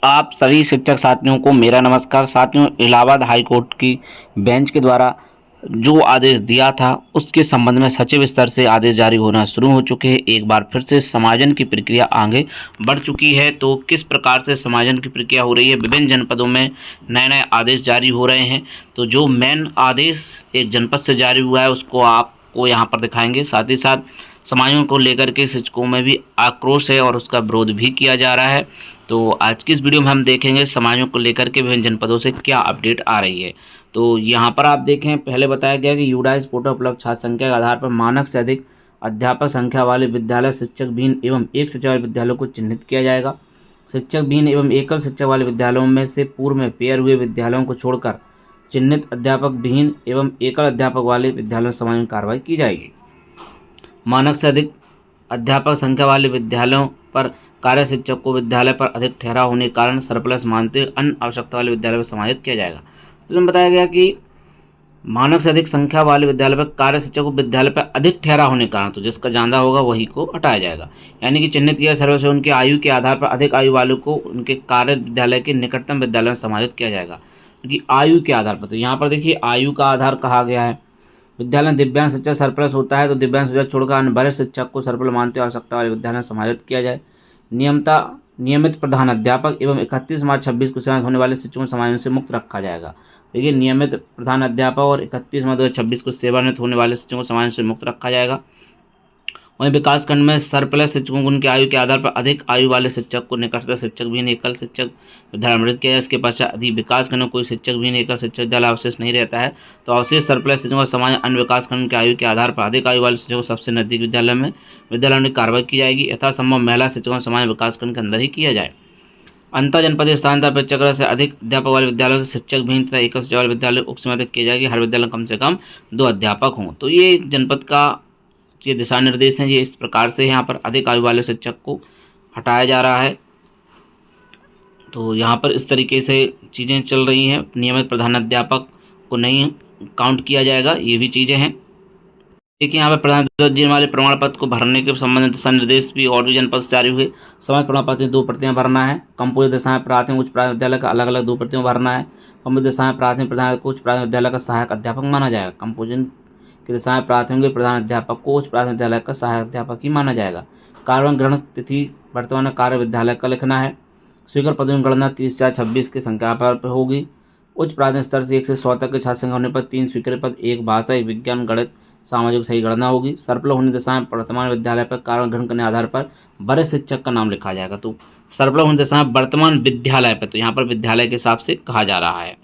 आप सभी शिक्षक साथियों को मेरा नमस्कार। साथियों, इलाहाबाद हाई कोर्ट की बेंच के द्वारा जो आदेश दिया था उसके संबंध में सचिव स्तर से आदेश जारी होना शुरू हो चुके हैं। एक बार फिर से समायोजन की प्रक्रिया आगे बढ़ चुकी है। तो किस प्रकार से समायोजन की प्रक्रिया हो रही है, विभिन्न जनपदों में नए नए आदेश जारी हो रहे हैं। तो जो मेन आदेश एक जनपद से जारी हुआ है उसको आपको यहाँ पर दिखाएंगे। साथ ही साथ समायोजन को लेकर के शिक्षकों में भी आक्रोश है और उसका विरोध भी किया जा रहा है। तो आज की इस वीडियो में हम देखेंगे समायोजन को लेकर के विभिन्न जनपदों से क्या अपडेट आ रही है। तो यहाँ पर आप देखें, पहले बताया गया कि यूडाइस पोर्टल उपलब्ध छात्र संख्या के आधार पर मानक से अधिक अध्यापक संख्या वाले विद्यालय, शिक्षक विहीन एवं एक शिक्षक वाले विद्यालयों को चिन्हित किया जाएगा। शिक्षक विहीन एवं एकल शिक्षक वाले विद्यालयों में से पूर्व में पेयर हुए विद्यालयों को छोड़कर चिन्हित अध्यापक विहीन एवं एकल अध्यापक वाले विद्यालयों में समायोजन कार्रवाई की जाएगी। मानक से अधिक अध्यापक संख्या वाले विद्यालयों पर कार्य शिक्षक को विद्यालय पर अधिक ठहराव होने के कारण सरप्लस मानते हुए अन्य आवश्यकता वाले विद्यालय में समायोजित किया जाएगा। तो इसमें बताया गया कि मानक से अधिक संख्या वाले विद्यालय पर कार्य शिक्षक को विद्यालय पर अधिक ठहराव होने के कारण, तो जिसका ज़्यादा होगा वही को हटाया जाएगा। यानी कि चिन्हित किया सर्वे से उनकी आयु के आधार पर अधिक आयु वालों को उनके कार्य विद्यालय के निकटतम विद्यालय में समायोजित किया जाएगा, क्योंकि आयु के आधार पर। तो यहाँ पर देखिए आयु का आधार कहा गया है। विद्यालय में दिव्यांग शिक्षक सरप्लस होता है तो दिव्यांग शिक्षक छोड़कर अन्य वरिष्ठ शिक्षक को सरप्लस मानते हुए आवश्यकता वाले विद्यालय में समायोजित किया जाए। नियमित प्रधान अध्यापक एवं 31 मार्च 26 को सेवानिवृत्त होने वाले शिक्षकों को समायोजन से मुक्त रखा जाएगा। देखिए, नियमित प्रधान अध्यापक और 31 मार्च 2026 को सेवानिवृत्त होने वाले शिक्षकों को समायोजन से मुक्त रखा जाएगा। वहीं विकासखंड में सरप्लस शिक्षकों को उनकी आयु के आधार पर अधिक आयु वाले शिक्षक को निकटतम शिक्षक विहीन एकल शिक्षक विद्यालय में किया जाए। इसके पश्चात यदि विकासखंड में कोई शिक्षक विहीन एकल शिक्षक विद्यालय अवशेष नहीं रहता है तो अवशेष सरप्लस शिक्षकों का समायोजन अन्य विकासखंड की आयु के आधार पर अधिक आयु वाले शिक्षकों सबसे नजदीक विद्यालय में कार्रवाई की जाएगी। यथासंभव महिला शिक्षकों का समायोजन विकासखंड के अंदर ही किया जाए। अंतर जनपदीय स्थानांतरण परीक्षाक्रम से अधिक अध्यापक वाले विद्यालयों से शिक्षक विहीन तथा एकल शिक्षक वाले विद्यालय उक्त समय तक किया जाएगी। हर विद्यालय में कम से कम 2 अध्यापक हों। तो ये जनपद का ये दिशा निर्देश हैं। ये इस प्रकार से यहाँ पर अधिक आयु वाले शिक्षक को हटाया जा रहा है। तो यहाँ पर इस तरीके से चीज़ें चल रही हैं। नियमित प्रधानाध्यापक को नहीं काउंट किया जाएगा, ये भी चीज़ें हैं। देखिए, यहाँ पर प्रधान वाले प्रमाण पत्र को भरने के संबंधित दिशा निर्देश भी और भी जनपद से जारी हुए। समाज प्रमाण पत्र में 2 प्रतियां भरना है। कंपोजिट दशाएं प्राथमिक उच्च प्राथमिक विद्यालय का अलग अलग 2 प्रतियों भरना है। कंपोजिट दशाएं प्राथमिक प्रधान को उच्च प्राथमिक विद्यालय का सहायक अध्यापक माना जाएगा। कंपोजिट की दशाएं प्राथमिक प्रधान अध्यापक को उच्च प्राथमिक विद्यालय का सहायक अध्यापक ही माना जाएगा। कार्य ग्रहण तिथि वर्तमान कार्य विद्यालय का लिखना है। स्वीकृत पदों की गणना 30/4/26 की संख्या पर होगी। उच्च प्राथमिक स्तर से 1 से 100 तक के छात्र संख्या होने पर 3 स्वीकृत पद, 1 भाषा, 1 विज्ञान, गणित, सामाजिक सही गणना होगी। सरप्लस होने दशाएं वर्तमान विद्यालय पर कार्य ग्रहण करने आधार पर वरिष्ठ शिक्षक का नाम लिखा जाएगा। तो सरप्लस होने दशाएं वर्तमान विद्यालय पर, तो यहाँ पर विद्यालय के हिसाब से कहा जा रहा है।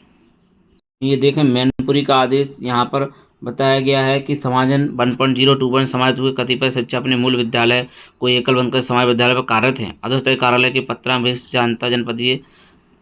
ये देखें, मैनपुरी का आदेश यहाँ पर बताया गया है कि समायोजन 1.0 समायोजित हुए कतिपय शिक्षक अपने मूल विद्यालय को एकल बनकर समाज विद्यालय पर कार्यरत हैं। अधोस्तरीय कार्यालय के पत्रांश अंतर जनपदीय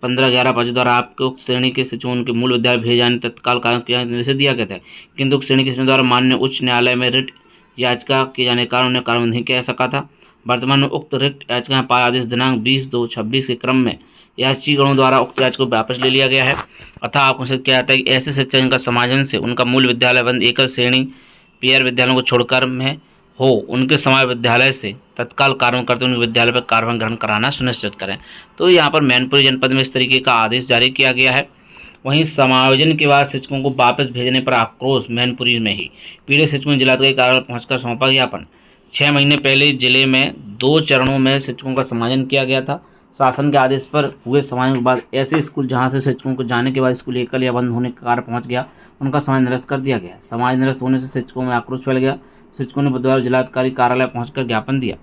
15/11/25 द्वारा आपको उक्त श्रेणी के शिक्षकों उनके मूल विद्यालय भेजे जाने तत्काल कारण किया निर्देश दिया गया था, किंतु उक्त श्रेणी के शिक्षकों द्वारा माननीय उच्च न्यायालय में रिट याचिका किए जाने के कारण उन्हें कार्रवाई नहीं किया जा सका था। वर्तमान में उक्त रिट याचिका पर आदेश दिनांक 20/2/26 के क्रम में याचिकाओं द्वारा उक्त याचिका को वापस ले लिया गया है। अतः आपको किया जाता है कि ऐसे शिक्षक जिनका समायोजन से उनका मूल विद्यालय बंद एकल श्रेणी पेयर विद्यालयों को छोड़कर में हो, उनके समाज विद्यालय से तत्काल कार्रवाई करते उनके विद्यालय पर कार्रवाई ग्रहण कराना सुनिश्चित करें। तो यहाँ पर मैनपुरी जनपद में इस तरीके का आदेश जारी किया गया है। वहीं समायोजन के बाद शिक्षकों को वापस भेजने पर आक्रोश। मैनपुरी में ही पीड़ित शिक्षकों ने जिलाधिकारी कार्यालय पहुंचकर सौंपा ज्ञापन। 6 महीने पहले जिले में 2 चरणों में शिक्षकों का समायोजन किया गया था। शासन के आदेश पर हुए समायोजन के बाद ऐसे स्कूल जहां से शिक्षकों को जाने के बाद स्कूल एकल या बंद होने के कारण पहुंच गया, उनका समायोजन निरस्त कर दिया गया। समाज निरस्त होने से शिक्षकों में आक्रोश फैल गया। शिक्षकों ने बुधवार जिलाधिकारी कार्यालय पहुंचकर ज्ञापन दिया।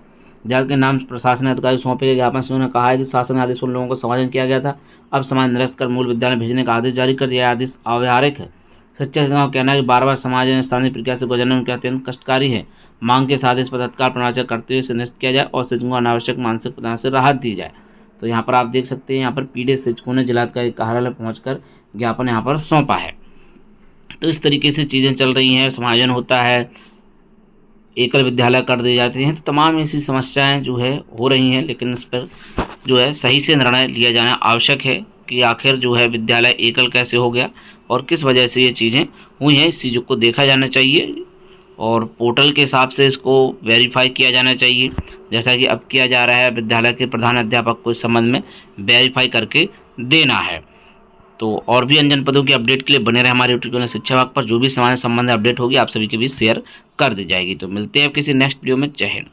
जिला के नाम प्रशासन अधिकारी सौंपे गए ज्ञापन से उन्होंने कहा है कि शासन आदेश उन लोगों को समायोजन किया गया था, अब समायोजन निरस्त कर मूल विद्यालय भेजने का आदेश जारी कर दिया। आदेश अव्यावहारिक है। शिक्षक का कहना है कि बार बार समायोजन स्थानीय प्रक्रिया से गुजरना उनके अत्यंत कष्टकारी है। मांग के आदेश पर तत्काल पुनर्विचार करते हुए निरस्त किया जाए और शिक्षकों को अनावश्यक मानसिक तनाव से राहत दी जाए। तो यहाँ पर आप देख सकते हैं, यहाँ पर पीड़ित शिक्षकों ने जिलाधिकारी कार्यालय पहुंचकर ज्ञापन यहाँ पर सौंपा है। तो इस तरीके से चीज़ें चल रही हैं। समायोजन होता है, एकल विद्यालय कर दिए जाते हैं, तो तमाम ऐसी समस्याएं जो है हो रही हैं, लेकिन इस पर जो है सही से निर्णय लिया जाना आवश्यक है कि आखिर जो है विद्यालय एकल कैसे हो गया और किस वजह से ये चीज़ें हुई हैं। इस चीज़ों को देखा जाना चाहिए और पोर्टल के हिसाब से इसको वेरीफाई किया जाना चाहिए, जैसा कि अब किया जा रहा है। विद्यालय के प्रधान अध्यापक को इस संबंध में वेरीफाई करके देना है। तो और भी अन्य जनपदों की अपडेट के लिए बने रहे हमारे यूट्यूब चैनल शिक्षा विभाग पर। जो भी समाज संबंधी अपडेट होगी आप सभी के बीच शेयर कर दी जाएगी। तो मिलते हैं किसी नेक्स्ट वीडियो में। जय हिंद।